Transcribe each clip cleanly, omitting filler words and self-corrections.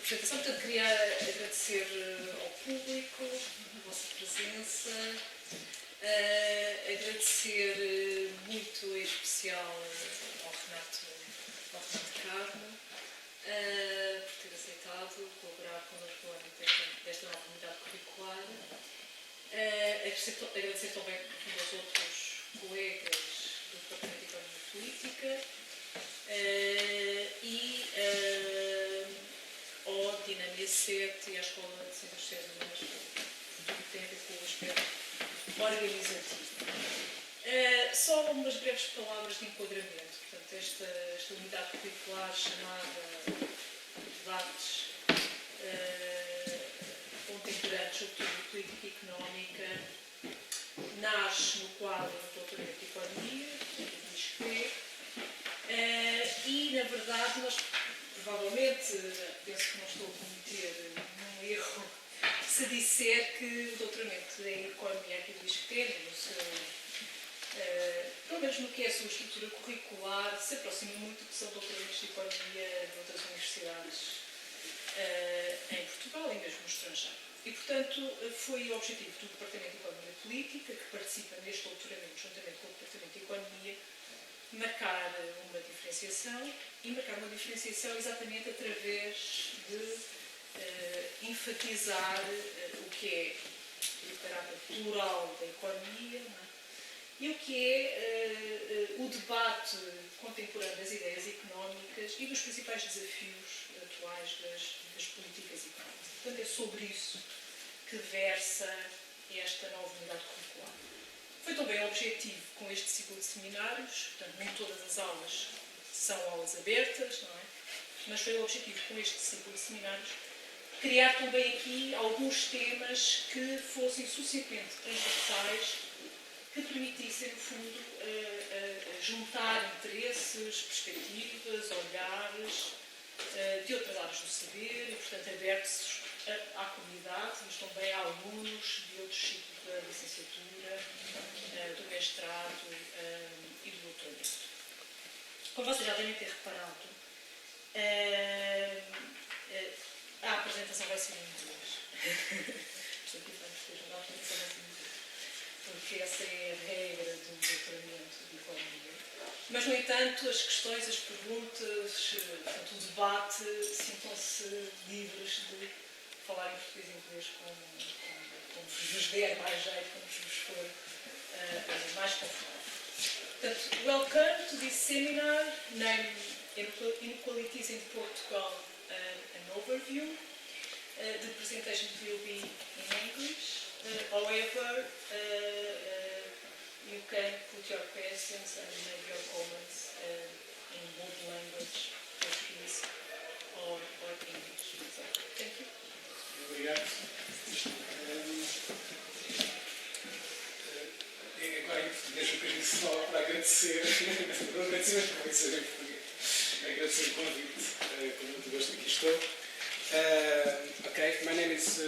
apresentação. Portanto, queria agradecer ao público a vossa presença, agradecer muito em especial ao Renato Carmo por ter aceitado colaborar connosco no âmbito desta nova unidade curricular. Agradecer também aos outros colegas do Departamento de Economia e Política e ao DINÂMIA'CET e à Escola de Ciências Sociais Humanas, tudo que tem a ver com o aspecto organizativo. Só umas breves palavras de enquadramento. Portanto, esta unidade curricular chamada Debates contemporâneos sobre teoria política e económica nasce no quadro do doutoramento de Economia, do ISCTE, e, na verdade, nós provavelmente, penso que não estou a cometer um erro se disser que o doutoramento em Economia aqui do ISCTE, pelo menos no que é a sua estrutura curricular, se aproxima muito do que são doutoramentos de Economia de outras universidades em Portugal e mesmo no estrangeiro. E, portanto, foi o objetivo do Departamento de Economia e Política, que participa neste doutoramento juntamente com o Departamento de Economia, marcar uma diferenciação e marcar uma diferenciação exatamente através de enfatizar o que é o caráter plural da economia, não é? E o que é o debate contemporâneo das ideias económicas e dos principais desafios atuais das políticas económicas. Portanto, é sobre isso que versa esta nova unidade curricular. Foi também o objetivo com este ciclo de seminários, portanto, nem todas as aulas são aulas abertas, não é? Mas foi o objetivo com este ciclo de seminários criar também aqui alguns temas que fossem suficientemente transversais, que permitissem, no fundo, juntar interesses, perspectivas, olhares de outras áreas do saber e, portanto, abertos à comunidade, mas também a alunos de outros ciclos da licenciatura, do mestrado e do doutoramento. Como vocês já devem ter reparado, a apresentação vai ser em inglês. Estou aqui para vocês, a apresentação vai ser em inglês, porque essa é a regra do doutoramento de Economia. Mas, no entanto, as questões, as perguntas, portanto, o debate, sintam-se livres de falar em português e inglês como vos der mais jeito, como vos for mais confortável. Portanto, welcome to this seminar named Inequalities in Portugal, an overview. The presentation will be in English. However, you can put your questions and make your comments in both language, Portuguese or English. So, thank you. Obrigado. Agora, deixa eu só para agradecer, não agradecer, como é que seja em português, agradecer o convite, com muito gosto aqui estou. Okay, my name is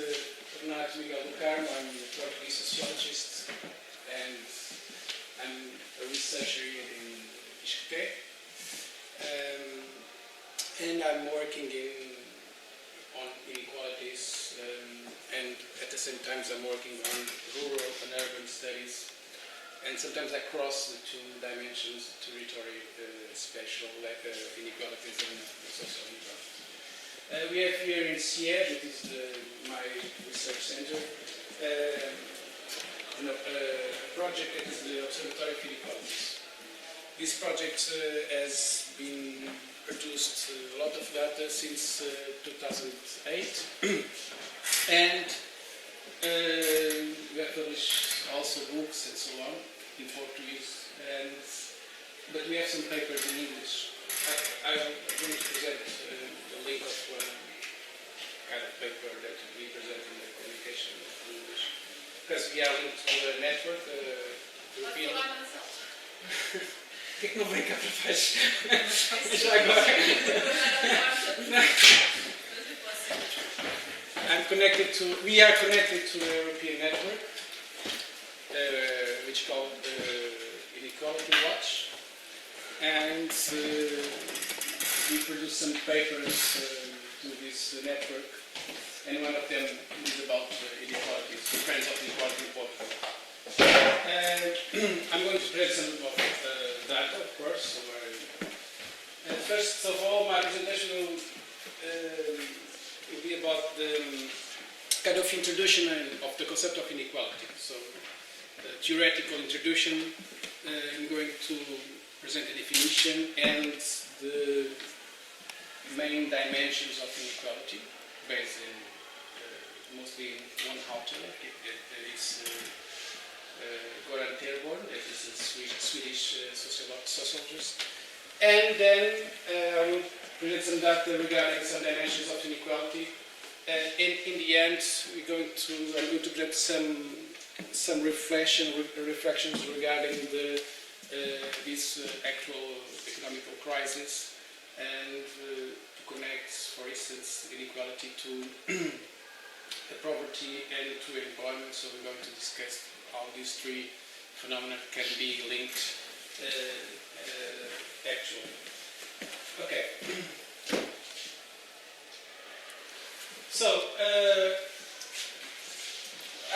Renato Carmo. I'm a Portuguese sociologist and I'm a researcher in ISCTE, and I'm working on inequalities, and at the same time I'm working on rural and urban studies, and sometimes I cross the two dimensions, territory, spatial, like inequalities and social inequalities. We have here in CIES, that is my research center, a project that is the Observatório of Inequalities. This project has been produced a lot of data since 2008, and we have published also books and so on in Portuguese, but we have some papers in English. I'm going to present the link of one kind of paper that we present in the communication in English, because we are linked to a network, European. O que é que não vem cá para baixo? Já agora. We are connected to a European network, which is called Inequality Watch, and we produce some papers to this network, and one of them is about inequalities, the trends of inequality in Portugal. I'm going to present some of data, of course. First of all, my presentation will be about the kind of introduction of the concept of inequality. So, theoretical introduction. I'm going to present a definition and the main dimensions of inequality, based in mostly in one author. It's Göran Terborn, that is a Swedish sociologist. And then I will present some data regarding some dimensions of inequality. And in the end, I'm going to present some reflections regarding this actual economical crisis, and to connect, for instance, inequality to poverty and to employment. So we're going to discuss how these three phenomena can be linked actually. Okay. So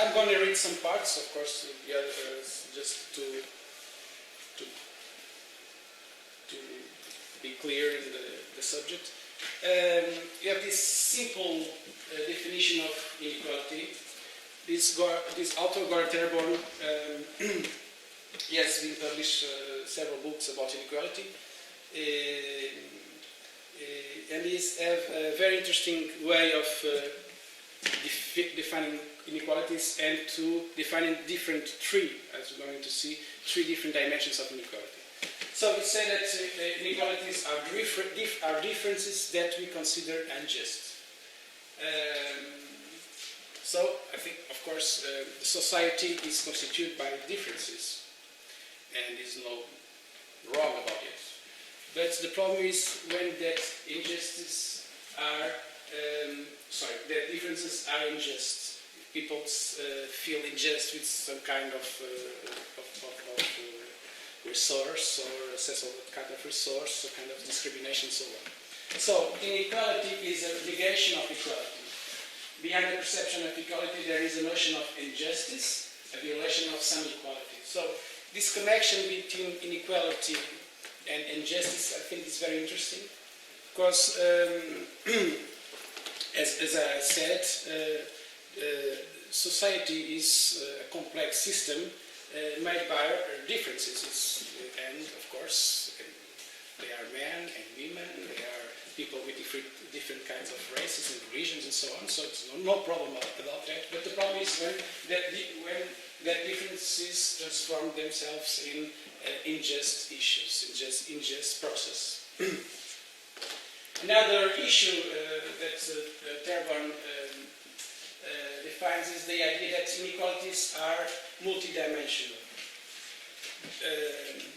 I'm going to read some parts, of course, the others just to be clear in the subject. You have this simple definition of inequality. This author, Göran Terborn, he has been published several books about inequality, and he has a very interesting way of defining inequalities and to defining as we're going to see, three different dimensions of inequality. So we say that inequalities are differences that we consider unjust. So I think, of course, society is constituted by differences, and there's no wrong about it. But the problem is when that differences are unjust. People feel unjust with some kind of resource, or access of kind of resource, or kind of discrimination, so on. So inequality is a negation of equality. Behind the perception of equality, there is a notion of injustice, a violation of some equality. So this connection between inequality and injustice, I think, is very interesting, because as I said, society is a complex system made by differences. And of course, they are men and women, they are people with different kinds of races and religions and so on, so it's no problem about that. But the problem is when that differences transform themselves in unjust issues, unjust process. Another issue that Terborn defines is the idea that inequalities are multidimensional.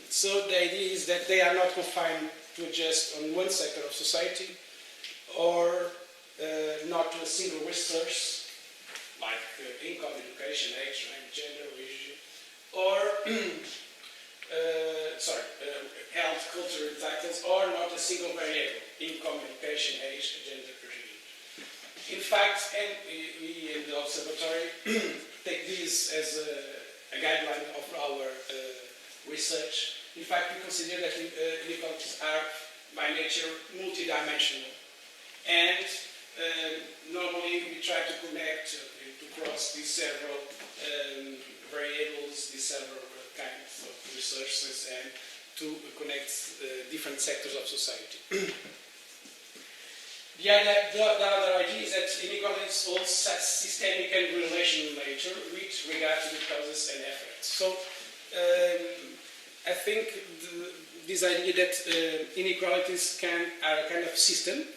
So the idea is that they are not confined to just on one sector of society, or not to a single resource, like income, education, age, rank, gender, religion, or health, culture, and titles, or not a single variable, income, education, age, gender, religion. In fact, and we in the Observatoire take this as a guideline of our research. In fact, we consider that inequalities are by nature multidimensional, and normally we try to connect, to cross these several variables, these several kinds of resources, and to connect different sectors of society. The other idea is that inequalities also has systemic and relational nature with regard to the causes and effects. So I think this idea that inequalities are a kind of system,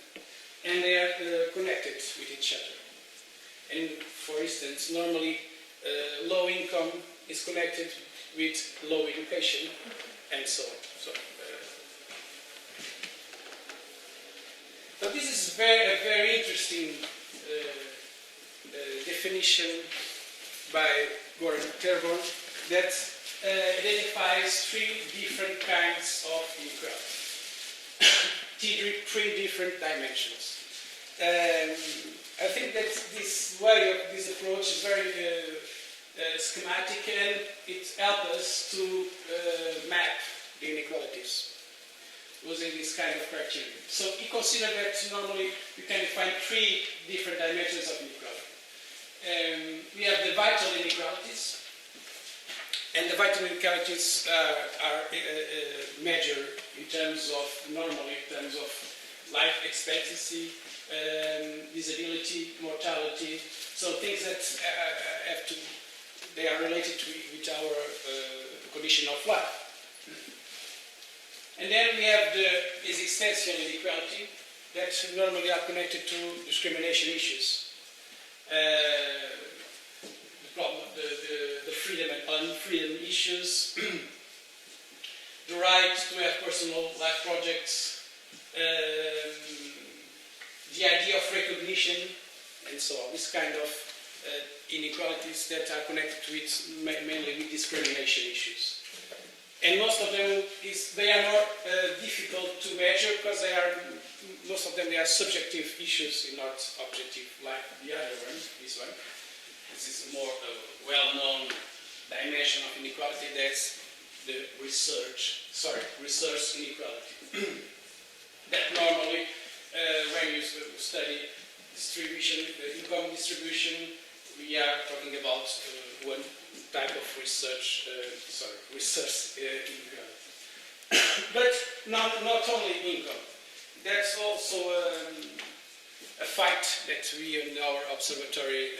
and they are connected with each other. And for instance, normally low income is connected with low education, and so on. So this is a very interesting definition by Göran Terborn that identifies three different kinds of inequality, three different dimensions. I think that this way of this approach is very schematic, and it helps us to map the inequalities using this kind of criteria. So you consider that normally you can define three different dimensions of inequality. We have the vital inequalities, and the vital inequalities are measured in terms of, normally in terms of life expectancy, disability, mortality, so things that they are related with our condition of life. And then we have the existential inequality that normally are connected to discrimination issues. The freedom and unfreedom issues, the right to have personal life projects, the idea of recognition, and so on. This kind of inequalities that are connected with mainly with discrimination issues. And most of them they are more difficult to measure because most of them they are subjective issues and not objective, like the other one, this one. This is a more well-known dimension of inequality. That's the research inequality. That normally, when you study distribution, income distribution, we are talking about one type of research inequality. But not only income. That's also a fight that we in our observatory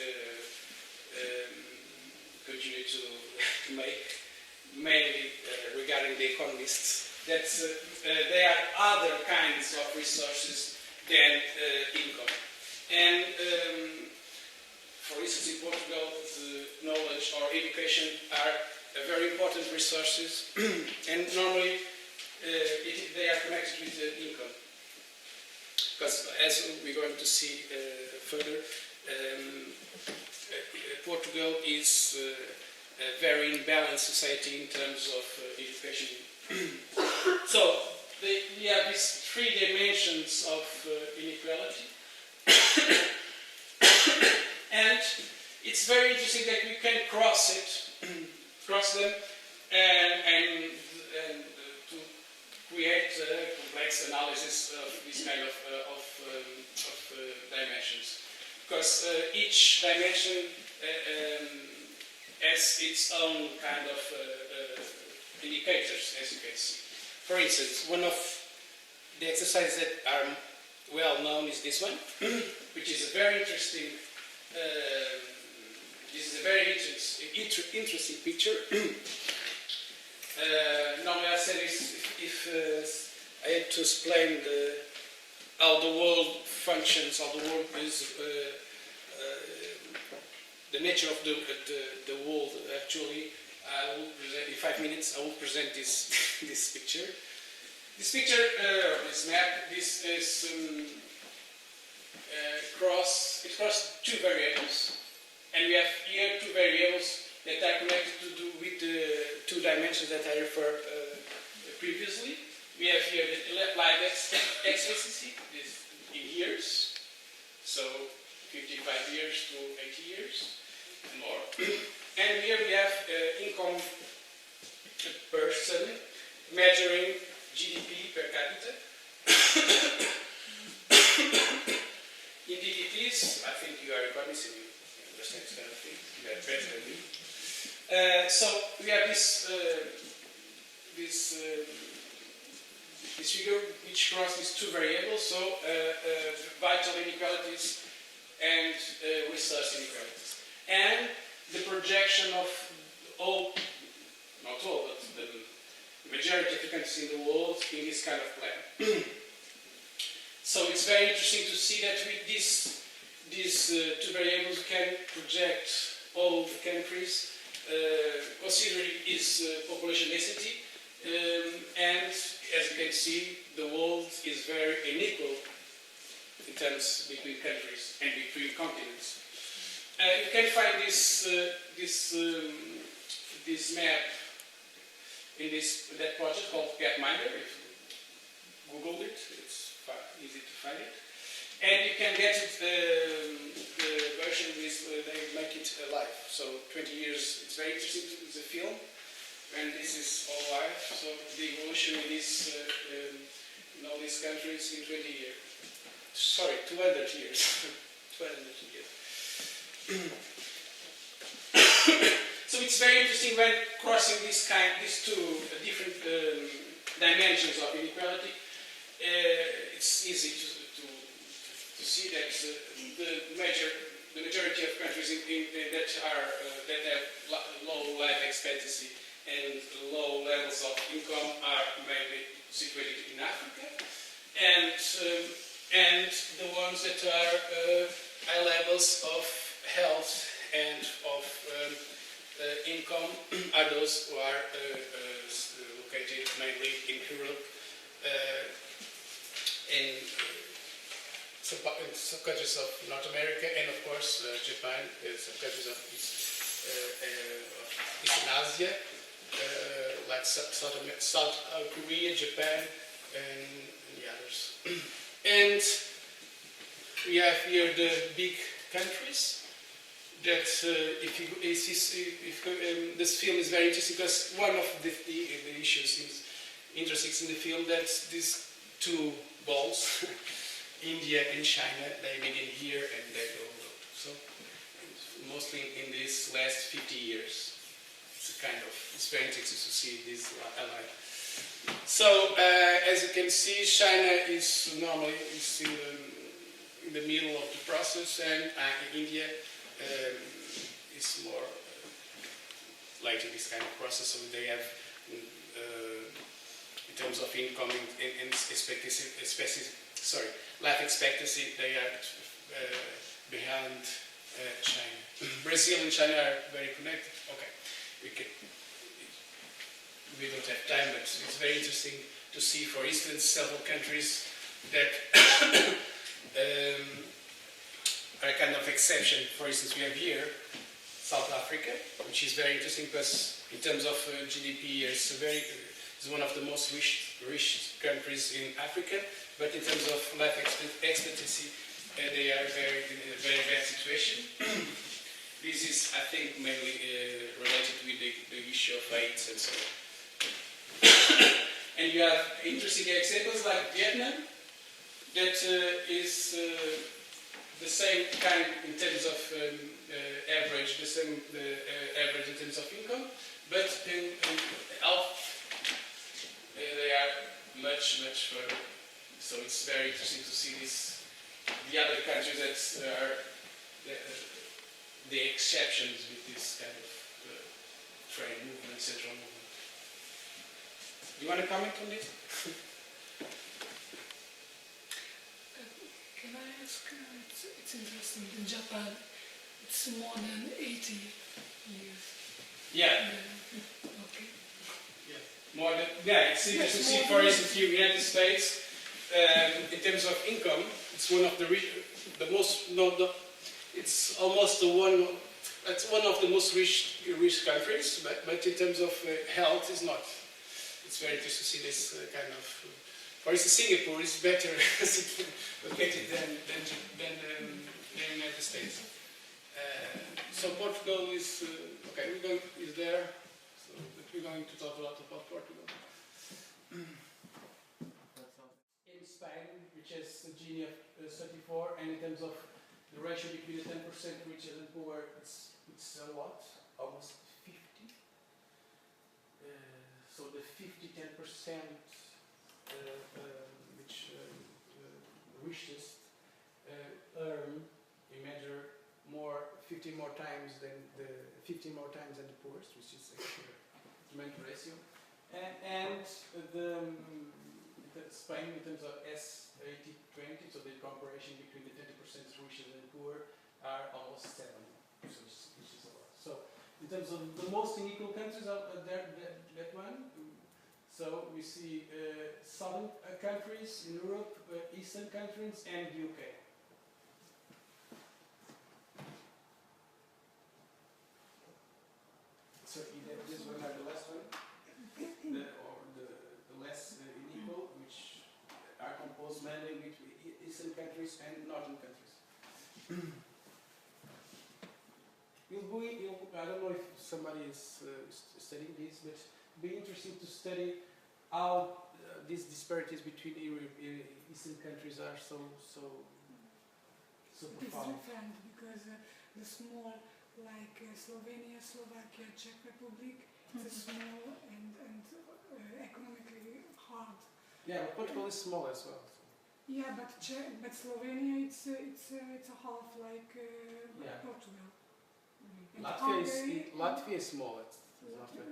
continue to make, mainly regarding the economists. That there are other kinds of resources than income. And for instance, in Portugal, the knowledge or education are very important resources, and normally they are connected with the income. Because as we're going to see further, Portugal is a very imbalanced society in terms of education. So we have these three dimensions of inequality. And it's very interesting that we can cross them, and to create complex analysis of this kind of dimensions. Because each dimension has its own kind of indicators, as you can see. For instance, one of the exercises that are well known is this one, which is a very interesting. This is a very interesting picture. Normally I said if I had to explain how the world functions, how the world is, the nature of the world, actually, I will present in 5 minutes. I will present this this picture. This picture, this map, this is it crosses two variables, and we have here two variables that are connected with the two dimensions that I referred previously. We have here the life expectancy, this in years, so 55 years to 80 years and more. And here we have income per person, measuring GDP per capita. In DDPs, I think you are economists and you understand this kind of thing. You are better than me. So we have this figure which crosses two variables, so vital inequalities and resource inequalities. And the projection of all, not all, but the majority of the countries in the world in this kind of plan. So it's very interesting to see that with these two variables we can project all the countries, considering its population density, and as you can see, the world is very unequal in terms between countries and between continents. You can find this map in that project called Gapminder. If you Google it, it's easy to find it. And you can get it, the version is, they make it live. So 20 years, it's very interesting, it's a film. And this is all live, so the evolution in this, in all these countries in 20 years. Sorry, 200 years. 200 years. So it's very interesting when crossing these two different dimensions of inequality. It's easy to see that the majority of countries that have low life expectancy and low levels of income are mainly situated in Africa, and the ones that are high levels of health and of income are those who are located mainly in Europe, in some countries of North America, and of course Japan, some countries of Eastern Asia, like South Korea, Japan, and the others. And we have here the big countries that this film is very interesting because one of the issues is interesting in the film that these two balls, India and China, they begin here and they go out. So mostly in these last 50 years. It's very interesting to see this alive. So, as you can see, China is normally in the middle of the process, and India is more late in this kind of process. So they have, in terms of income and life expectancy, they are behind China. Brazil and China are very connected. Okay. We don't have time, but it's very interesting to see, for instance, several countries that are kind of exception. For instance, we have here South Africa, which is very interesting because in terms of GDP, it's one of the most rich countries in Africa, but in terms of life expectancy, they are in a very bad situation. This is, I think, mainly related with the issue of AIDS and so on. And you have interesting examples like Vietnam, that is the same kind in terms of average, the same average in terms of income, but in health they are much further. So it's very interesting to see this. The other countries that are the exceptions with this kind of trade movement, central movement. You want to comment on this? Can I ask, it's interesting, in Japan, it's more than 80 years. Yeah. Okay. Yeah, it's interesting to see, for instance, in the United States, in terms of income, it's one of it's almost it's one of the most rich countries, but in terms of health, it's not. It's very interesting to see this kind of. For instance, Singapore is better located than the United States. So Portugal is okay. Is there. So we're going to talk a lot about Portugal. In Spain, which has a Gini of 34, and in terms of the ratio between the 10% rich and poor, it's a lot, almost 50. So the 50-10% which richest earn, you measure 15 more times than the poorest, which is a tremendous ratio. And Spain, in terms of S80-20, so the comparison between the 20% richest and poor, are almost 7, which is a lot. So in terms of the most unequal countries, that one. So we see southern countries in Europe, eastern countries, and UK. So this one are the last one, the less unequal, which are composed mainly with eastern countries and northern countries. I don't know if somebody is studying this, but it'll be interesting to study how these disparities between eastern countries are so It's profound. different because the small, like Slovenia, Slovakia, Czech Republic, it's a small and economically hard. Yeah, but Portugal is small as well. So. Yeah, but Slovenia, it's a half like Yeah. Portugal. And Latvia is small. It's not bad.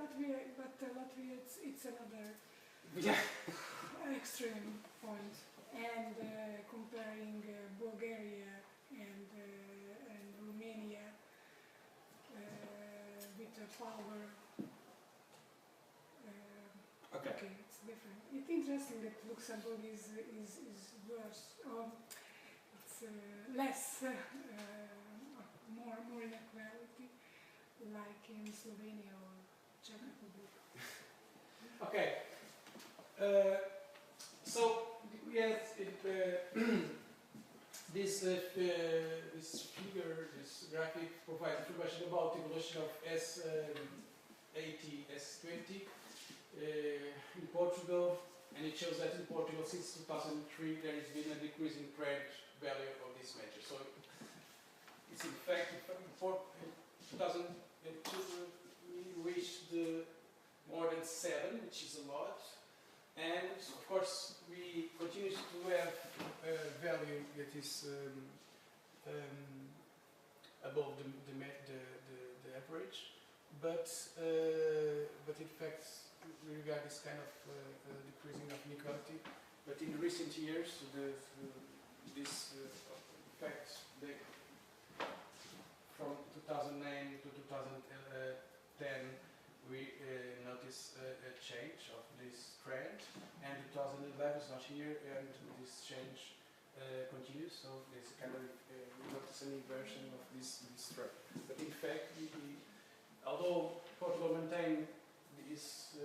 Latvia, it's another Yeah. extreme point. And comparing Bulgaria and Romania with the power. Okay, it's different. It's interesting that Luxembourg is worse, or it's less, more inequality, like in Slovenia or Czech Republic. Okay. So yes, this figure, this graphic provides information about the evolution of S80, S20 in Portugal, and it shows that in Portugal since 2003 there has been a decreasing trend value of this measure. So it's in fact in 2002 we reached more than 7, which is a lot. And of course, we continue to have a value that is above the average, but in fact, we regard this kind of decreasing of inequality. But in recent years, this fact, from 2009 to 2010. We notice a change of this trend, and 2011 is not here, and this change continues. So there's kind of we notice an inversion of this trend. But in fact, although Portugal maintained these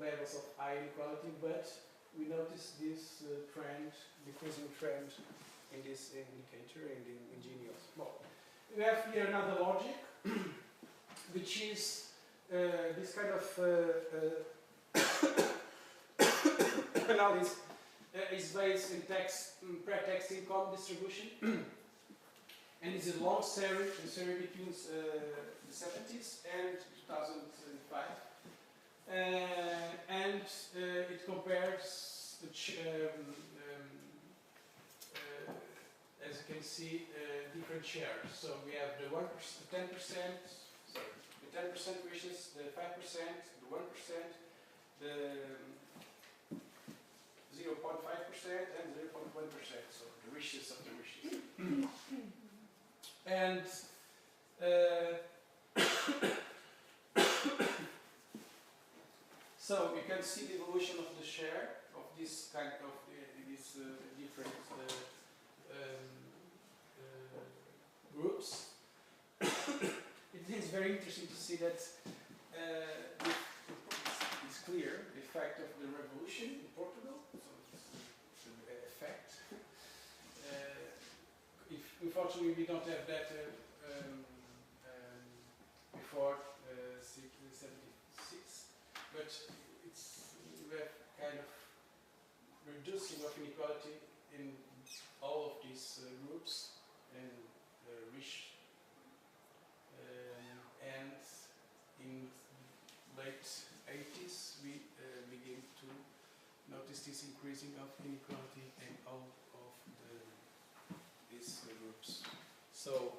levels of high inequality, but we notice this trend, decreasing trend, in this indicator and in GNIOS. Well, we have here another logic, which is this kind of analysis is based in pre-tax income distribution, and it's a long series between the 70s and 2005, and it compares the as you can see different shares. So we have the 10%. The 10% wishes, the 5%, the 1%, the 0.5% and 0.1%, so the wishes of the wishes. And so you can see the evolution of the share of this kind of these different groups. It is very interesting to see that it's clear the effect of the revolution in Portugal. So it's an effect. Unfortunately, we don't have that before 76, but we have kind of reducing of inequality in all of these groups and rich. And in late 80s, we begin to notice this increasing of inequality in all of these groups. So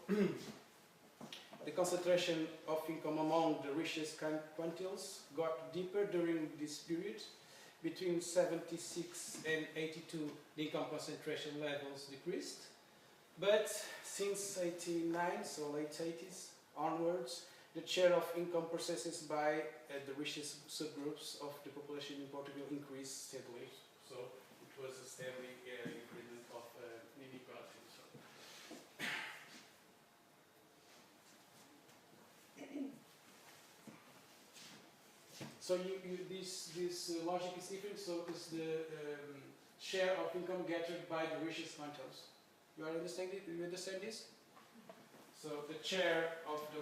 the concentration of income among the richest quintiles got deeper during this period. Between 76 and 82, the income concentration levels decreased. But since 89, so late 80s, onwards, the share of income processes by the richest subgroups of the population in Portugal increased steadily. So it was a steady increment of inequality. So this logic is different. So it's the share of income gathered by the richest households. You understand it? You understand this? So the share of the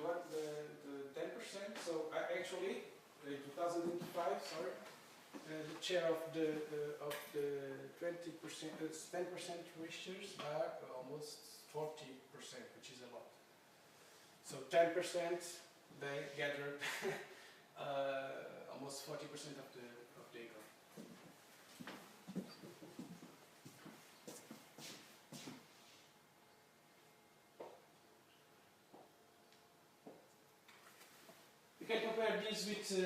10%. So actually, in 2025, sorry, the share of the 20%, 10% richest are almost 40%, which is a lot. So 10% they gather almost 40% of the income. You can compare this with the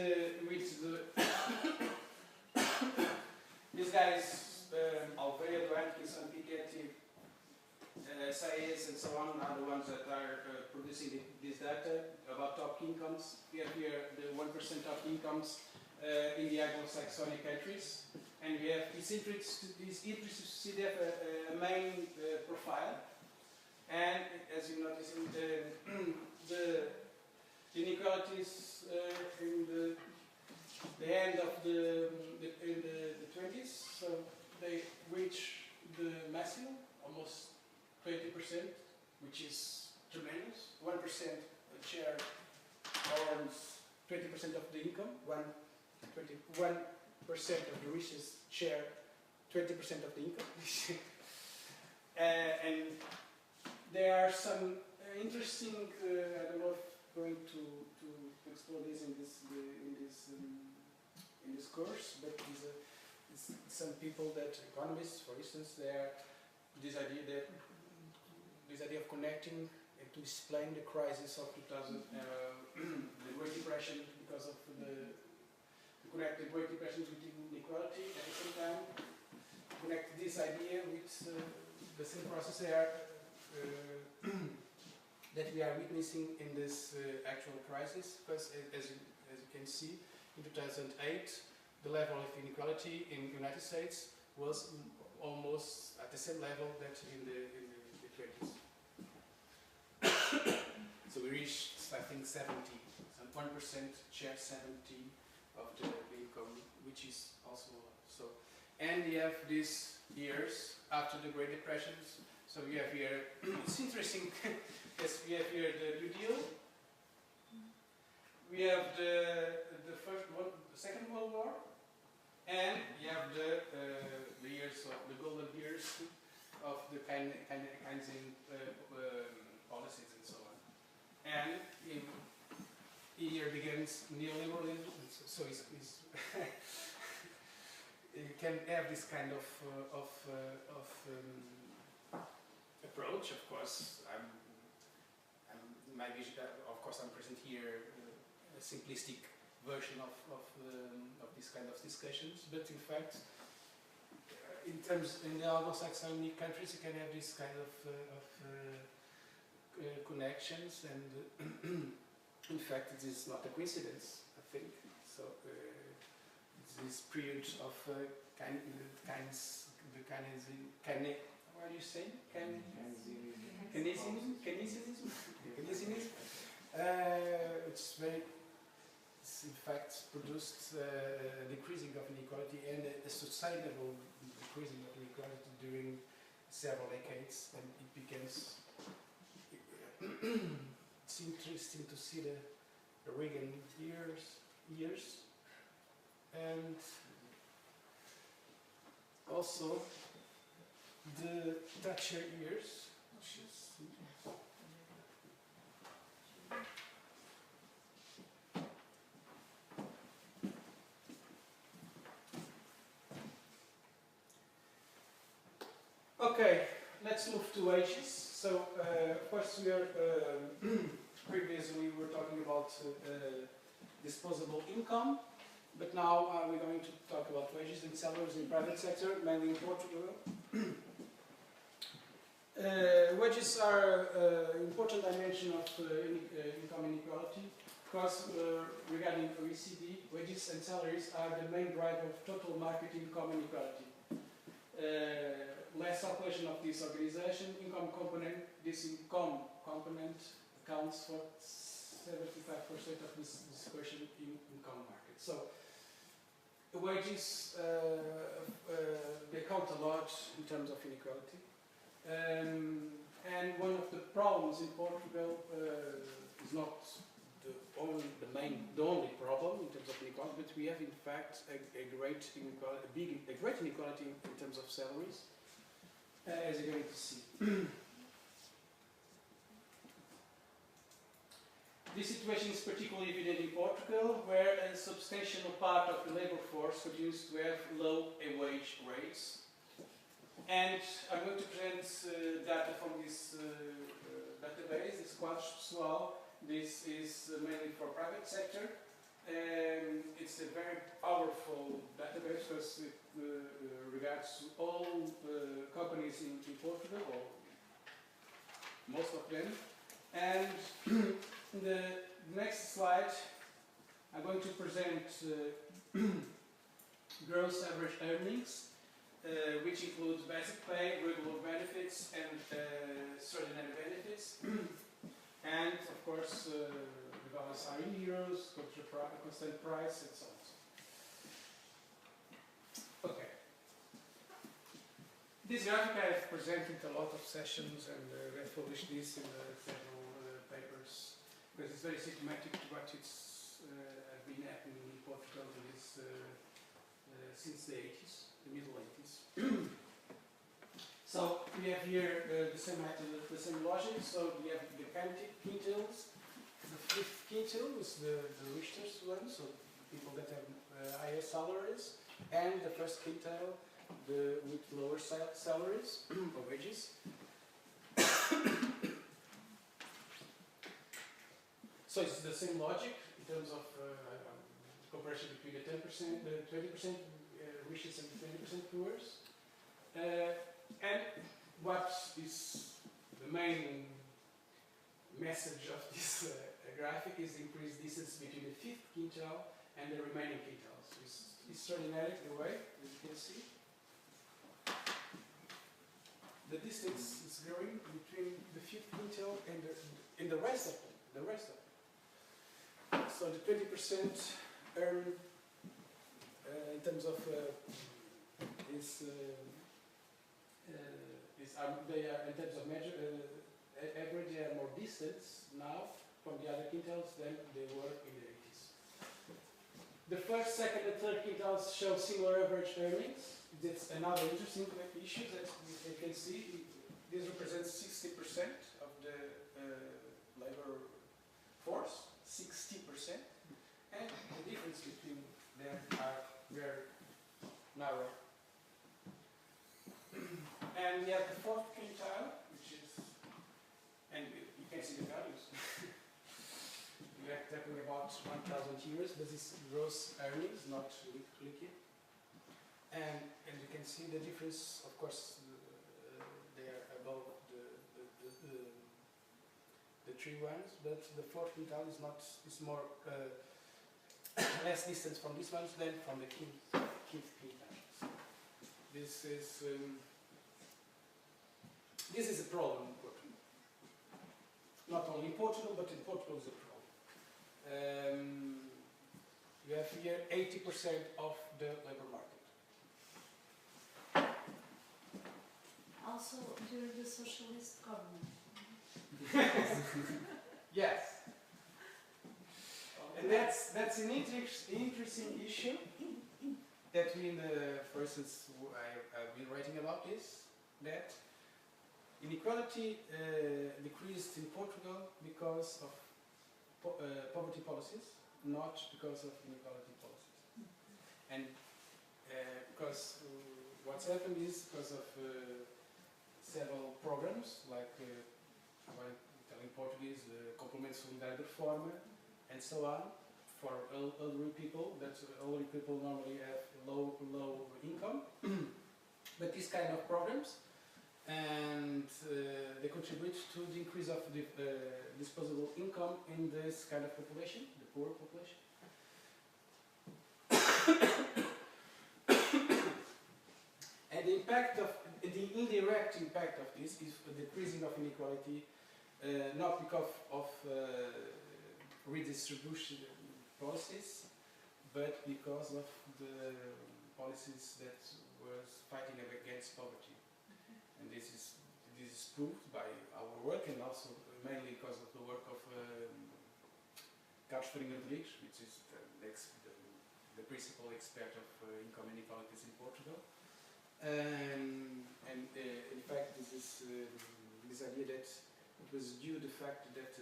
these guys, Alveia, Duarte, and Piketty, CIES, and so on, are the ones that are producing this data about top incomes. We have here the 1% top incomes in the Anglo-Saxonic countries, and we have it's interesting to see they have a main profile, and as you notice in the inequalities in the end of the 20s, so they reach the maximum, almost 20%, which is tremendous. 1% share earns 20% of the income. 21% of the richest share 20% of the income. And there are some interesting. I don't know if going to explore this in this course, but some people that economists, for instance, they are this idea of connecting and to explain the crisis of 2000, the Great Depression, because of connect the Great Depression with inequality, at the same time connect this idea with the same process that we are witnessing in this actual crisis, because as you can see, in 2008, the level of inequality in the United States was almost at the same level that in the 20s. So we reached, I think, 70, some 1% share 70 of the income, which is also a lot. So, and we have these years after the Great Depressions. So we have here, it's interesting, yes, we have here the New Deal. We have the Second World War, and we have the years of the golden years of the Keynesian policies and so on. And here begins neoliberalism. So you can have this kind of approach. Of course, of course, I'm present here a simplistic version of these kind of discussions. But in fact, in the Anglo-Saxon countries, you can have this kind of connections, and in fact, it is not a coincidence, I think. So it's this period of what do you say? Keynesianism. It's in fact produced a decreasing of inequality and a sustainable decreasing of inequality during several decades, and it becomes. It's interesting to see the Reagan years, and also the Thatcher years, which is okay. Let's move to wages. So, of course, we are previously we were talking about disposable income, but now we're going to talk about wages and salaries in the private sector, mainly in Portugal. Wages are an important dimension of income inequality, because regarding OECD, wages and salaries are the main driver of total market income inequality. Less calculation of this organization, this income component accounts for 75% of this question in income market. So, wages, they count a lot in terms of inequality. And one of the problems in Portugal is not the only problem in terms of inequality, but we have in fact a great inequality in terms of salaries, as you're going to see. This situation is particularly evident in Portugal, where a substantial part of the labour force continues to have low wage rates. And I'm going to present data from this database, this quadros pessoal. This is mainly for private sector. It's a very powerful database because it regards all companies in Portugal, or most of them. And in the next slide, I'm going to present gross average earnings, which includes basic pay, regular benefits, and extraordinary benefits. And of course, the values are in euros, constant price, and so on. Okay. This graphic I have presented a lot of sessions, and I have published this in several papers, because it's very symptomatic to what it's been happening in Portugal since the 80s, the middle 80s. So we have here the same logic. So we have the quintiles. The fifth quintile is the richest one, so people that have higher salaries, and the first quintile with lower salaries or wages. So it's the same logic in terms of comparison between the 10%, the 20% richest and 20% poorest. And what is the main message of this graphic is the increased distance between the fifth quintile and the remaining quintiles. It's extraordinary the way, as you can see. The distance is growing between the fifth quintile and the rest of them. So the 20% earn in terms of they are in terms of average, they are more distant now from the other quintiles than they were in the 80s. The first, second, and third quintiles show similar average earnings. That's another interesting issue that you can see. This represents 60% of the labor force, 60%, and the difference between them are very narrow. And we have the fourth quintile, which is, and you can see the values. We are talking about 1,000 euros, but this is gross earnings, not liquid. And you can see the difference, of course, they are above the three ones, but the fourth quintile is not, is more, less distance from these ones than from the fifth quintile. This is a problem in Portugal. Not only in Portugal, but in Portugal is a problem. You have here 80% of the labor market. Also during the socialist government. Yes. And that's an interesting issue that we, for instance, I've been writing about this, that inequality decreased in Portugal because of poverty policies, not because of inequality policies. And because what's happened is because of several programs, like in Portuguese, the Complemento Solidário de Reforma, and so on, for elderly people, that elderly people normally have low income. But these kind of programs, and they contribute to the increase of the disposable income in this kind of population, the poor population. And the impact of the indirect impact of this is the decreasing of inequality, not because of redistribution policies, but because of the policies that was fighting against poverty. And this is proved by our work, and also mainly because of the work of Carlos Rodrigues, which is the principal expert of income inequalities in Portugal. And in fact, this is this idea that it was due to the fact that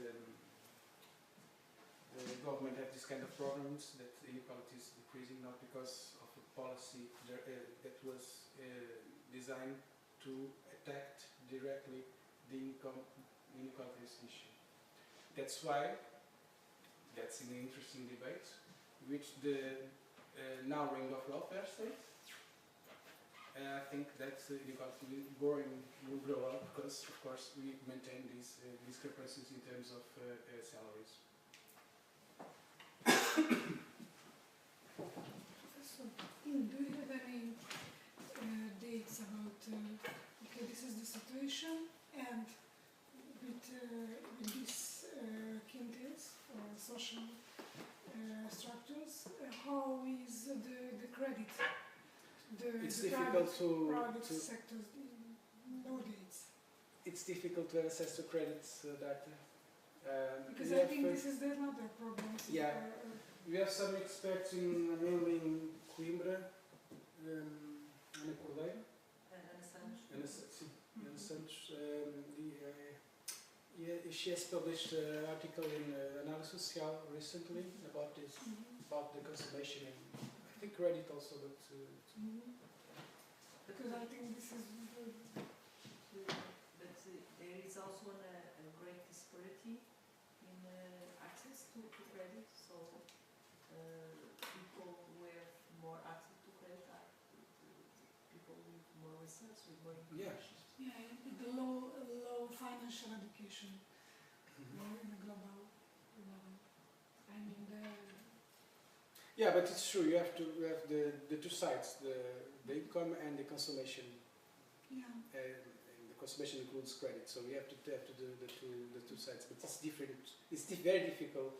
the government had this kind of programs that inequality is decreasing, not because of a policy that was designed to attack directly the income inequalities issue. That's why, that's an interesting debate, which the narrowing of welfare state. I think that inequality will grow up because, of course, we maintain these discrepancies in terms of salaries. So, do you have any dates about, okay, this is the situation, and with these quintiles, social structures, how is the credit? It's the difficult private to sectors, no dates. It's difficult to access to credits data. Because I think this is another problem. Yeah. We have some experts mainly in Coimbra, Ana Cordeiro, Ana Santos. She has published an article in Análise Social recently about this, about the consummation, and I think credit also, but because I think this is But there is also a great disparity in access to credit. So people who have more access to credit are people with more research, with more information. the low financial education in a global level. I mean yeah, but it's true. You have to have the two sides, the income and the consummation. yeah. And the consummation includes credit, so we have to do the two sides. But it's different. It's very difficult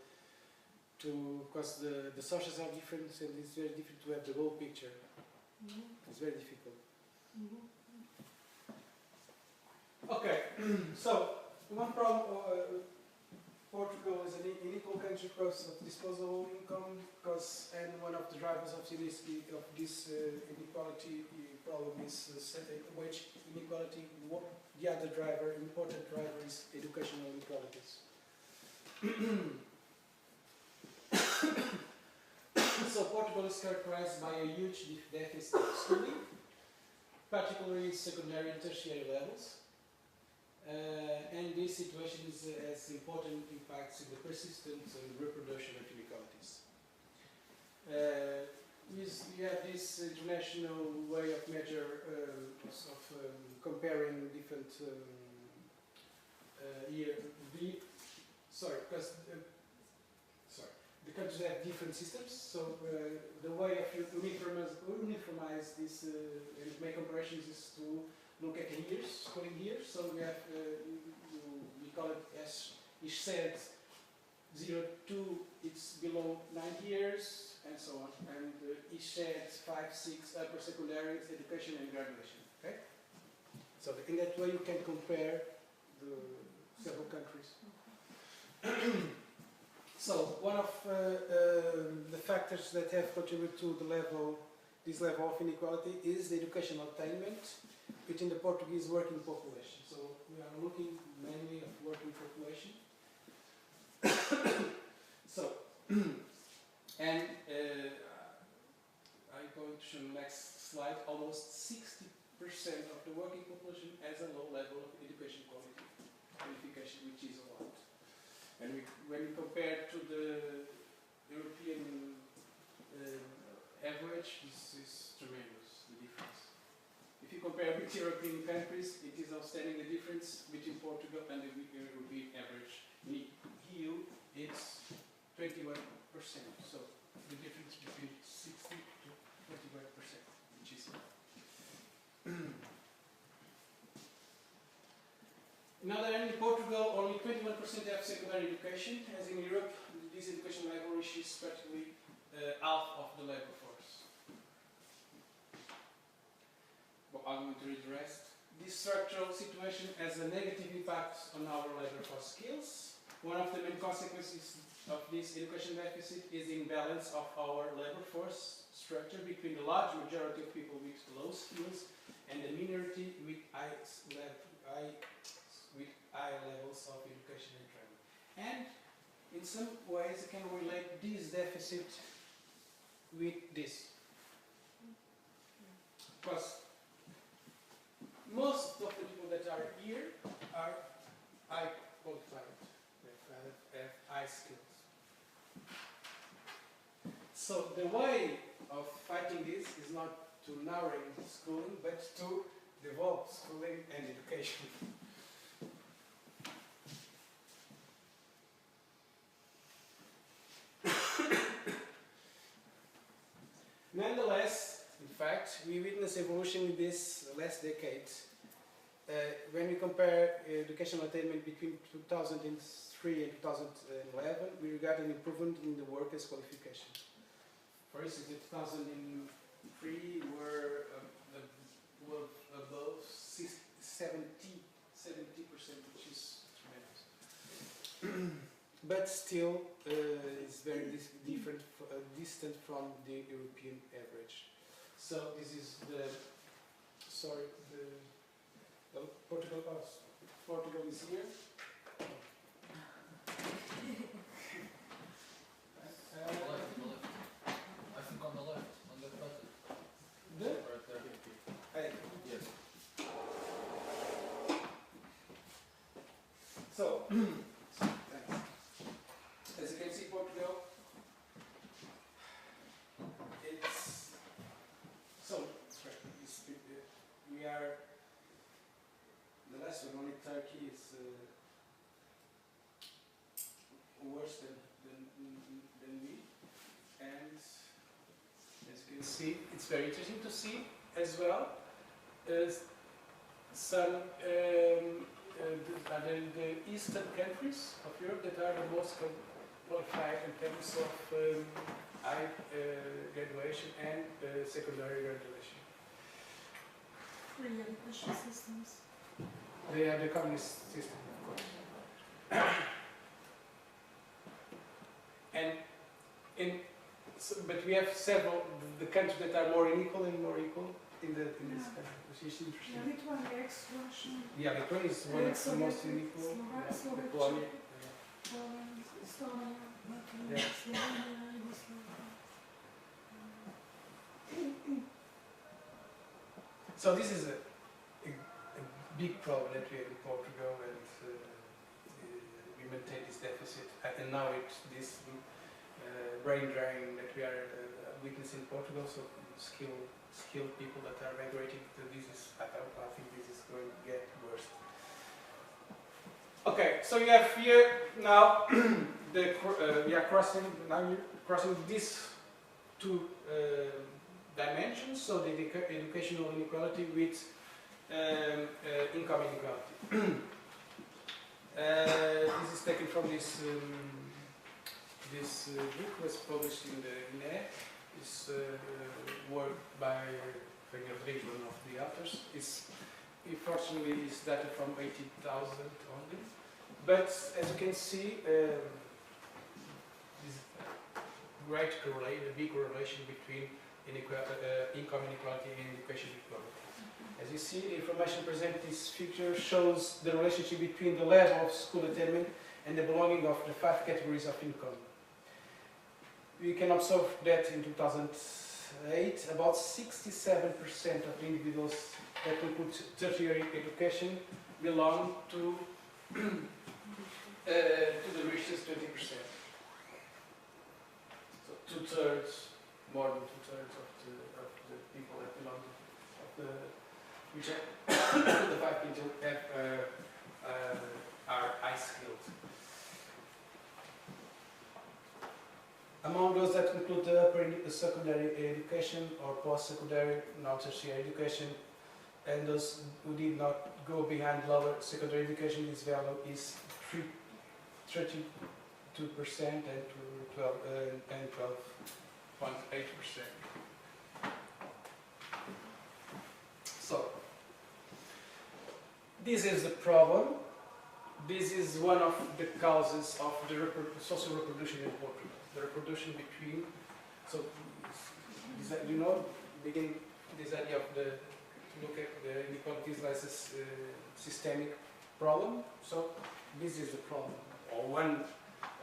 because the sources are different, and it's very difficult to have the whole picture. It's very difficult. Okay, so one problem. Portugal is an unequal country because of disposable income, and one of the drivers of this inequality problem is wage inequality. The other important driver is educational inequalities. So Portugal is characterized by a huge deficit of schooling, particularly secondary and tertiary levels. And this situation has important impacts in the persistence and reproduction of inequalities. We have this international way of comparing different the countries have different systems. So the way of uniformize this and make comparisons is to look at years, schooling years. So we have, we call it as ISCTE 02, it's below 9 years, and so on. And ISCTE 5, 6, upper secondary, education and graduation. Okay? So in that way you can compare the several countries. So one of the factors that have contributed to this level of inequality is the educational attainment within the Portuguese working population. So we are looking mainly at working population. So, and I'm going to show the next slide. Almost 60% of the working population has a low level of education qualification, which is a lot. And when we compare to the European average, this is tremendous, the difference. If you compare with European countries, it is outstanding the difference between Portugal and the European average. In EU, it's 21%. So the difference between 60 to 21%, which is in other hand, in Portugal, only 21% have secondary education, as in Europe, this education level reaches practically half of this structural situation has a negative impact on our labor force skills. One of the main consequences of this education deficit is the imbalance of our labor force structure between the large majority of people with low skills and the minority with high levels of education and training. And in some ways, I can relate this deficit with this. Because most of the people that are here are high qualified, have high skills. So the way of fighting this is not to narrow schooling, but to develop schooling and education. Nonetheless, in fact, we witness evolution in this last decade. When we compare educational attainment between 2003 and 2011, we regard an improvement in the workers' qualification. For instance, in 2003, were above 70%, which is tremendous. But still, it's very different, distant from the European average. So this is the, Portugal. Portugal is here. On the left. I think on the left, on the button. Right there. Yes. So, as you can see, Portugal, we are, the last one, only Turkey is worse than we, and as you can see, it's very interesting to see as well as some the eastern countries of Europe that are the most qualified in terms of high graduation and secondary graduation. Free education systems. They are the communist system, of course. But we have several the countries that are more unequal and more equal in this country, which is interesting. Yeah, Lithuania, ex-Russian. Yeah, Lithuania is one of the most unequal. Slovakia, Poland, Estonia, Latvia, Yeah. Slovenia, Yugoslavia. So this is a big problem that we have in Portugal, and we maintain this deficit. And now this brain drain that we are witnessing in Portugal. So skilled people that are migrating to this is, I think this is going to get worse. Okay, so you have here now we are crossing these two dimensions. So the educational inequality with income inequality. This is taken from this book was published in the INE. It's work by Rodrigo, one of the authors. Unfortunately, it's data from 80,000 only. But as you can see, this big correlation between income inequality and education equality. As you see, the information presented in this figure shows the relationship between the level of school attainment and the belonging of the 5 categories of income. We can observe that in 2008, about 67% of the individuals that conclude tertiary education belong to the richest 20%. So more than two-thirds of the people that belong to which the 5 people are high skilled. Among those that include the secondary education or post-secondary, non-tertiary education, and those who did not go behind lower secondary education, this value is 32% and 12.8%. So, this is the problem. This is one of the causes of the social reproduction in Portugal. The reproduction between, so you know, begin this idea of look at the inequalities as a systemic problem. So this is the problem, or one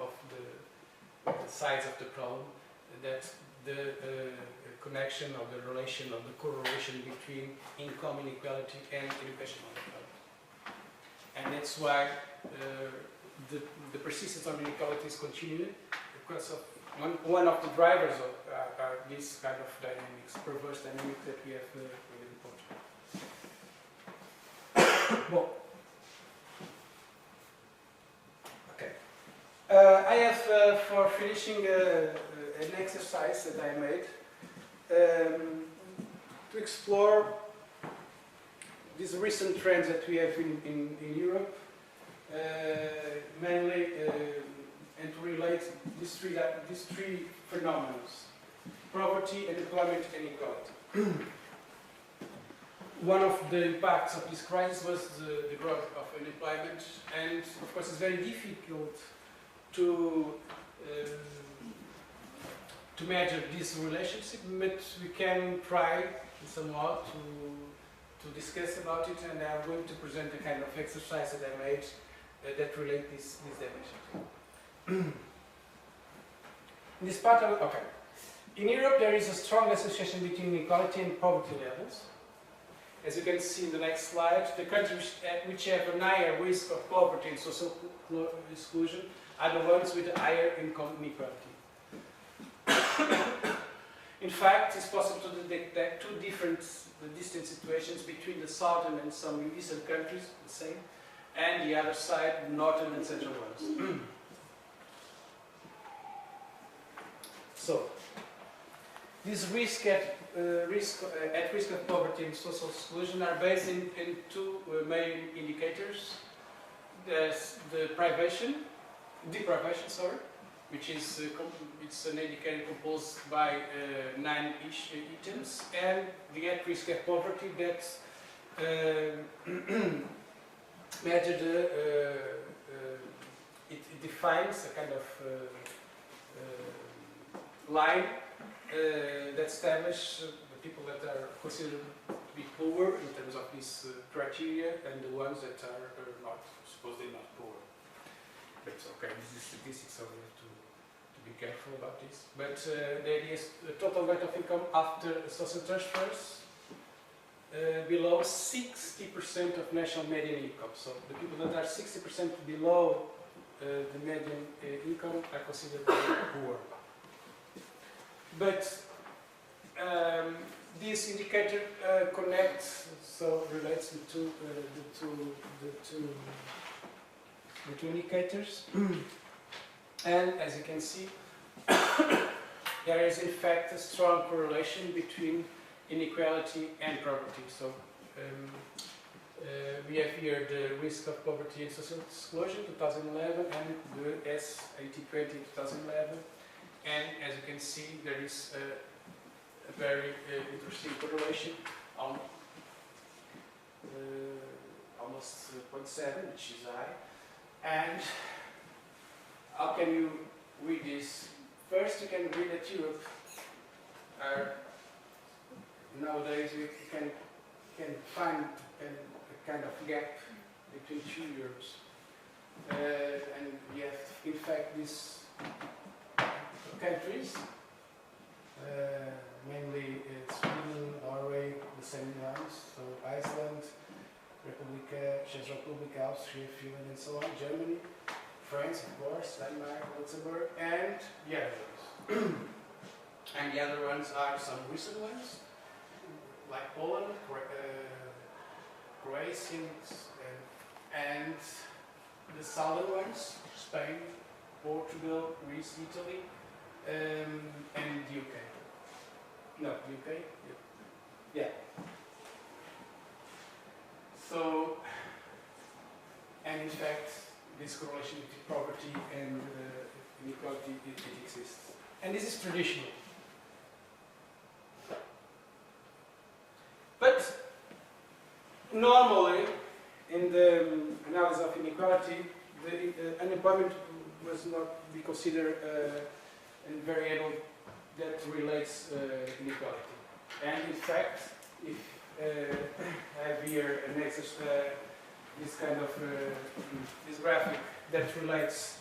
of the sides of the problem, that the connection or the relation or the correlation between income inequality and educational inequality. And that's why the persistence of inequalities continue, because of one of the drivers of are these kind of dynamics, perverse dynamics that we have within Portugal. Well, okay. I have for finishing an exercise that I made to explore these recent trends that we have in Europe, mainly, and to relate these three phenomena: poverty, unemployment, and inequality. One of the impacts of this crisis was the growth of unemployment, and of course it's very difficult to measure this relationship, but we can try somehow to discuss about it, and I'm going to present a kind of exercise that I made that relate these dimensions. In this part of, okay. In Europe there is a strong association between inequality and poverty levels. As you can see in the next slide, the countries which have a higher risk of poverty and social exclusion are the ones with a higher income inequality. In fact, it's possible to detect two different distinct situations between the southern and some eastern countries, the same, and the other side, northern and central ones. So, these risk at risk of poverty and social exclusion are based in two main indicators. There's the deprivation, which is it's an indicator composed by 9 items, and the at-risk of poverty that measure it defines a kind of line that establishes the people that are considered to be poor in terms of this criteria, and the ones that are not, supposedly not poor. But okay, this is statistics, so we have to be careful about this. But the idea is the total rate of income after social transfers below 60% of national median income. So the people that are 60% below the median income are considered poor. But this indicator connects, so relates the two indicators. And as you can see, there is in fact a strong correlation between inequality and poverty. So we have here the risk of poverty and social exclusion 2011 and the ISCTE-20 2011. And as you can see, there is a very interesting correlation on almost 0.7, which is high. And how can you read this? First, you can read that Europe nowadays we can find a kind of gap between two Europes, and we have in fact these countries, mainly Sweden, Norway, the same ones, so Iceland, Czech Republic, Austria, Finland, and so on, Germany, France, of course, Denmark, Luxembourg, and the other ones. And the other ones are some recent ones, like Poland, Croatia, and the southern ones, Spain, Portugal, Greece, Italy, and the UK. No, UK? Yeah. So, and in fact, this correlation between poverty and inequality, it exists. And this is traditional. But normally, in the inequality, the unemployment was not be considered a variable that relates inequality. And in fact, if I have here an this kind of this graphic that relates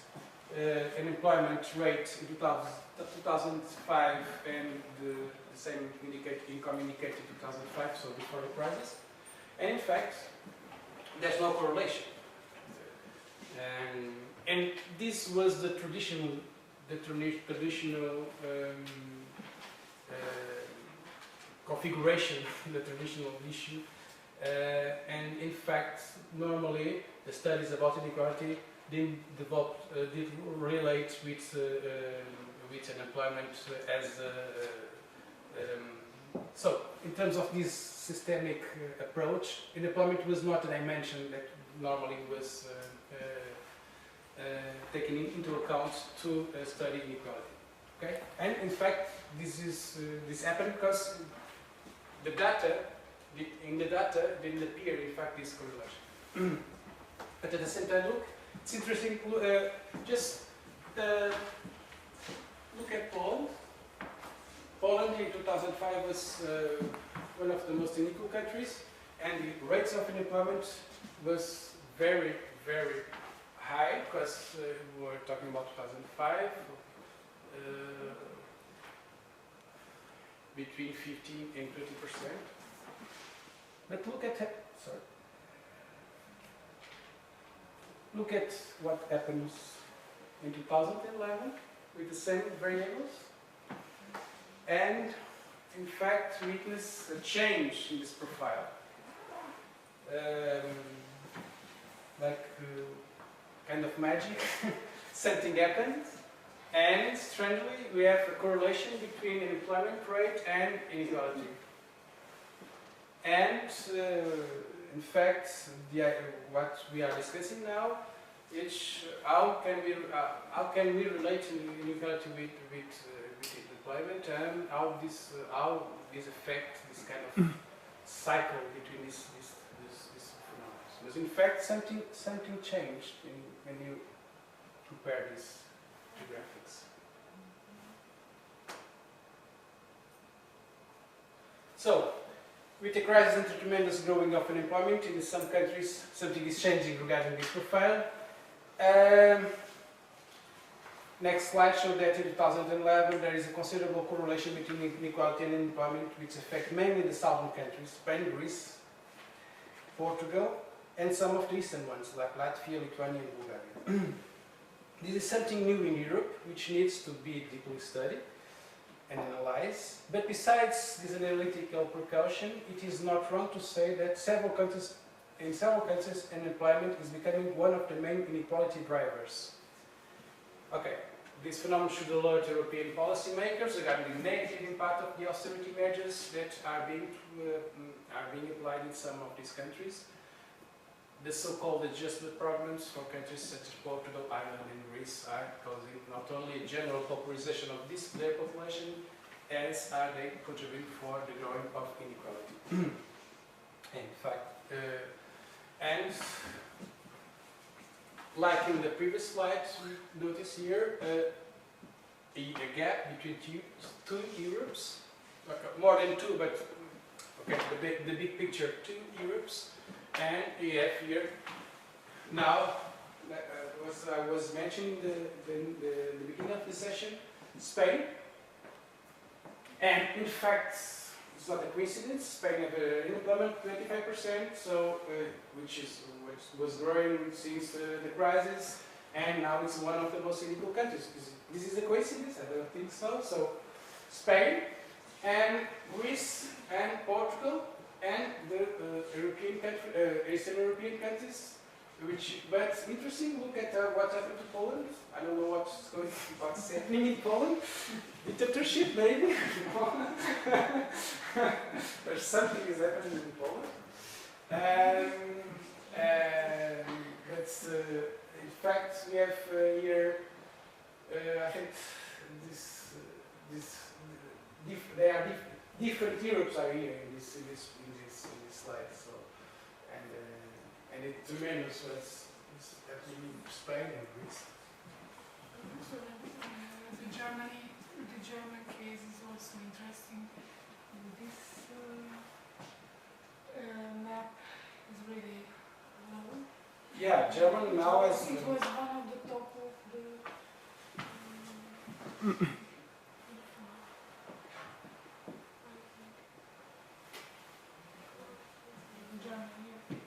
unemployment rate in 2005 and the same income indicator 2005, so before the crisis. And in fact, there's no correlation. And this was the traditional configuration, the traditional issue. And in fact, normally the studies about inequality did relate with unemployment as so in terms of this systemic approach, unemployment was not a dimension that normally was taken into account to study inequality. Okay, and in fact, this happened because the data didn't appear. In fact, this correlation. But at the same time, look, it's interesting. Just look at Poland. Poland in 2005 was one of the most unequal countries, and the rates of unemployment was very, very high, because we were talking about 2005, between 15 and 20%. But look at what happens in 2011 with the same variables, and in fact witness a change in this profile. Kind of magic, something happened, and strangely we have a correlation between unemployment rate and inequality. And in fact, what we are discussing now is how can we relate inequality with employment, and how this affects this kind of cycle between these phenomena. Because in fact something changed when you compare these two graphics. So, with the crisis and the tremendous growing of unemployment in some countries, something is changing regarding this profile. Next slide shows that in 2011 there is a considerable correlation between inequality and unemployment, which affect mainly the southern countries, Spain, Greece, Portugal, and some of the eastern ones like Latvia, Lithuania, and Bulgaria. This is something new in Europe, which needs to be deeply studied and analyzed. But besides this analytical precaution, it is not wrong to say that in several countries unemployment is becoming one of the main inequality drivers. Okay, this phenomenon should alert European policymakers regarding the negative impact of the austerity measures that are being applied in some of these countries. The so-called adjustment programs for countries such as Portugal, Ireland, and Greece are causing not only a general pauperization of their population, as are they contributing for the growing of inequality. In fact, and like in the previous slides, we notice here a gap between two Europes, more than two, but okay, the big picture, two Europes. And you have here now, as I was mentioning the beginning of the session, Spain. And in fact, it's not a coincidence. Spain have an unemployment 25%, so which was growing since the crisis, and now it's one of the most unequal countries. This is a coincidence? I don't think so. So Spain and Greece and Portugal and the Eastern European countries, but interesting. Look at what happened to Poland. I don't know what's happening in Poland. Dictatorship, maybe. There's something is happening in Poland. But in fact, we have here. I think different Europes are here in this slide. So, and it's tremendous what's That you mean Spain and Greece? So the German case is also interesting. This map is really low. Yeah, German now is. It was one of the top of the. Germany. It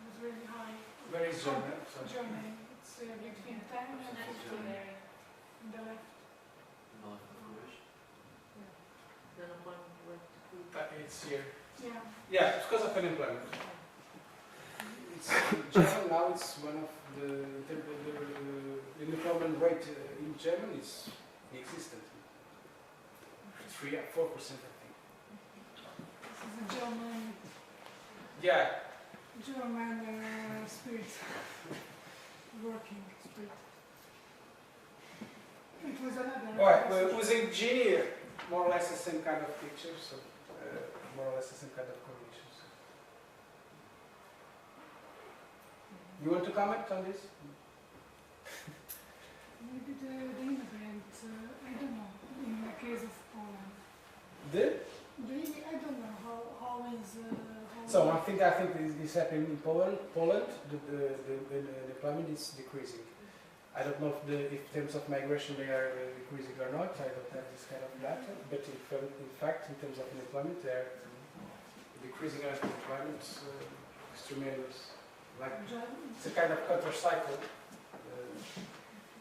was really high. Where is Germany? Sorry. Germany. It's between 10 and 15 on the left. It's here. Yeah. Yeah, it's because of unemployment. It's German now. It's one of the unemployment rate in Germany is inexistent. 3 or 4%, I think. This is a German Yeah. spirit, working spirit. It was another. Alright, well, it was in Gini, more or less the same kind of picture, so more or less the same kind of correlations. You want to comment on this? Maybe the immigrant, I don't know, in the case of Poland. I don't know how is. So I think this happening in Poland. The employment is decreasing. I don't know if in terms of migration they are decreasing or not. I don't have this kind of data. But in fact, in terms of unemployment, they are decreasing unemployment tremendous. Like it's a kind of counter cycle.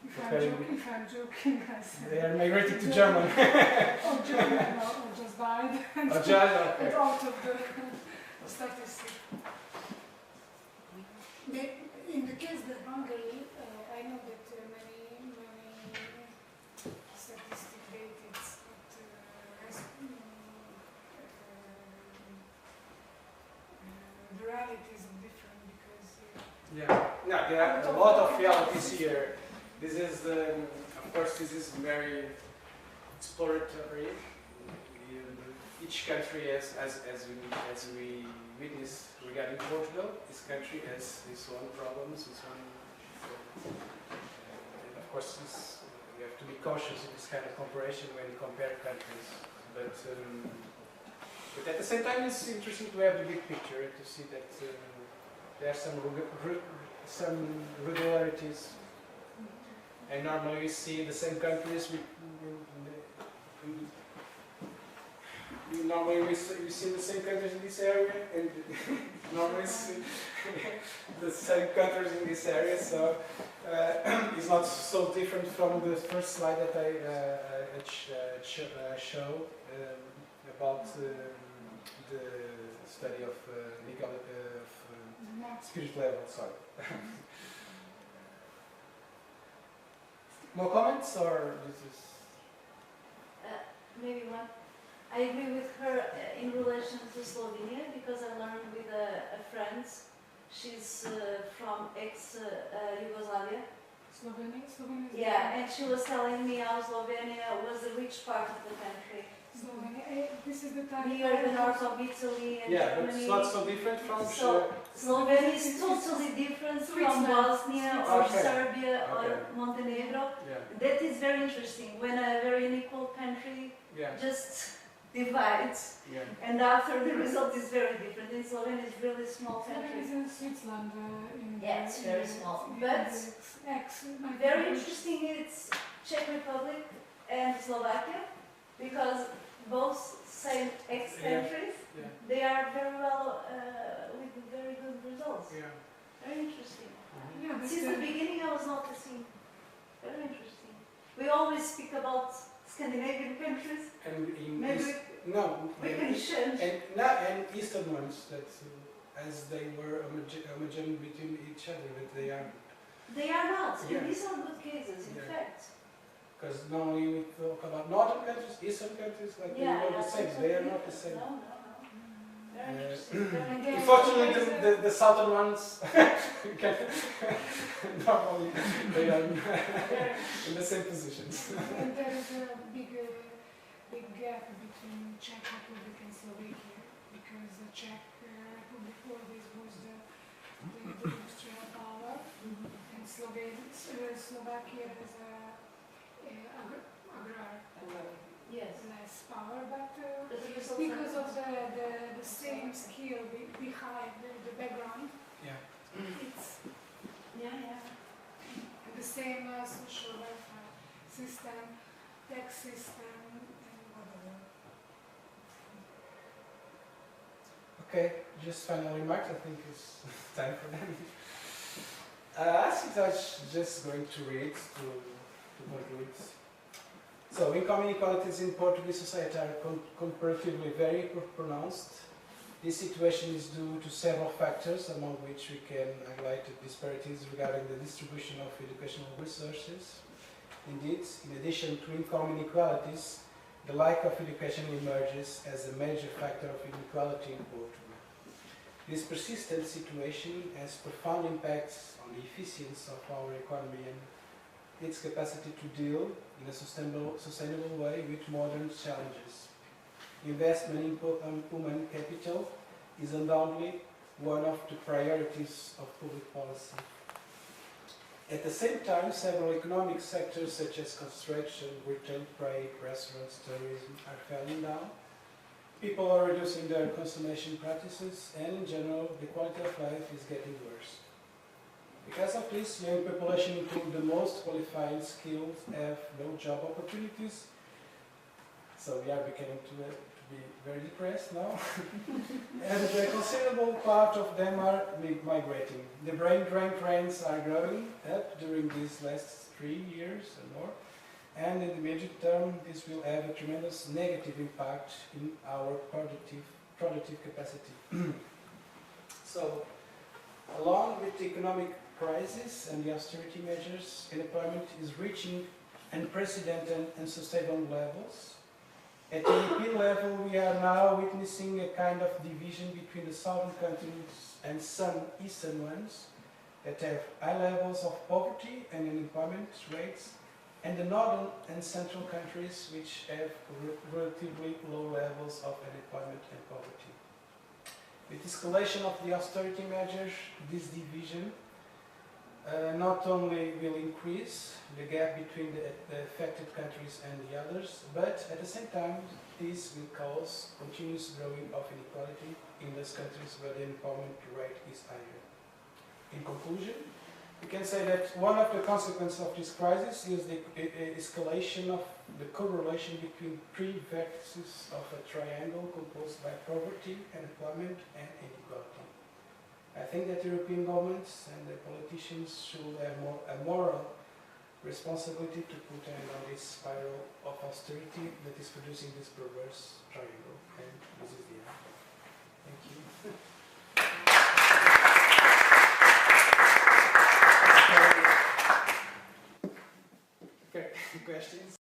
If I'm joking, I said. They are migrating to German. Or German, or just died. Oh, German, okay. And out of the statistic. In the case of Hungary, I know that many statistic data the reality is different because. No, there are a lot of realities here. This is, of course, this is very exploratory. Each country has, as we witness regarding Portugal, this country has its own problems, its own. And of course, we have to be cautious of this kind of comparison when you compare countries. But at the same time, it's interesting to have the big picture to see that there are some regularities. And normally we see the same countries. Normally we see the same countries in this area, and normally see the same countries in this area. So it's not so different from the first slide that I show about the study of spirit level. Sorry. More comments, or this is? Maybe one. I agree with her in relation to Slovenia because I learned with a friend. She's from ex-Yugoslavia. Slovenia. Yeah, and she was telling me how Slovenia was the rich part of the country. Slovenia. This is the time. Near the north of Italy and Yeah, but Germany. it's not so different from. So Slovenia is totally different from Bosnia or Okay. Serbia or Okay. Montenegro. Yeah. That is very interesting. When a very unequal country Yeah. just divides, Yeah. and after the result is very different. In Slovenia, it's really small Slovenia country. is in Switzerland. Yeah, it's very small. But very interesting. It's Czech Republic and Slovakia because both same ex-countries. Yeah. They are very well with very good results. Yeah. Very interesting. Yeah, but Since the beginning, I was noticing. Very interesting. We always speak about Scandinavian countries. And in Maybe no, we can change. and Eastern ones that as they were homogeneous between each other, but they are. They are not. Yeah. And these are good cases, in Yeah. fact. Because normally we talk about northern countries, eastern countries, like they are the same. They are not the same. No. Very interesting. Very Unfortunately, the southern ones normally they are in the same positions. And there is a big gap between Czech Republic and Slovakia because the Czech Republic always was the industrial power And Slovakia has agrar, Yes. less power, but But you it's also because of the same skill behind the background. Yeah. It's Yeah. the same social welfare system, tax system, and whatever. Okay, just final remarks. I think it's time for them. I think I'm just going to read to conclude. So, income inequalities in Portuguese society are comparatively very pronounced. This situation is due to several factors, among which we can highlight the disparities regarding the distribution of educational resources. Indeed, in addition to income inequalities, the lack of education emerges as a major factor of inequality in Portugal. This persistent situation has profound impacts on the efficiency of our economy and its capacity to deal in a sustainable way with modern challenges. Investment in human capital is undoubtedly one of the priorities of public policy. At the same time, several economic sectors such as construction, retail, trade, restaurants, tourism are falling down. People are reducing their consumption practices and in general the quality of life is getting worse. Because of this, young population, including the most qualified skilled, have no job opportunities. So we are beginning to be very depressed now. And a considerable part of them are migrating. The brain drain trends are growing up during these last 3 years and more. And in the medium term, this will have a tremendous negative impact in our productive capacity. So, along with the economic crisis and the austerity measures, unemployment is reaching unprecedented and sustainable levels. At the European level, we are now witnessing a kind of division between the southern countries and some eastern ones that have high levels of poverty and unemployment rates, and the northern and central countries which have relatively low levels of unemployment and poverty. With the escalation of the austerity measures, this division not only will increase the gap between the affected countries and the others, but at the same time, this will cause continuous growing of inequality in those countries where the unemployment rate is higher. In conclusion, we can say that one of the consequences of this crisis is the escalation of the correlation between three vertices of a triangle composed by poverty, unemployment, and inequality. I think that European governments and the politicians should have a moral responsibility to put an end on this spiral of austerity that is producing this perverse triangle. And this is the end. Thank you. Okay, questions?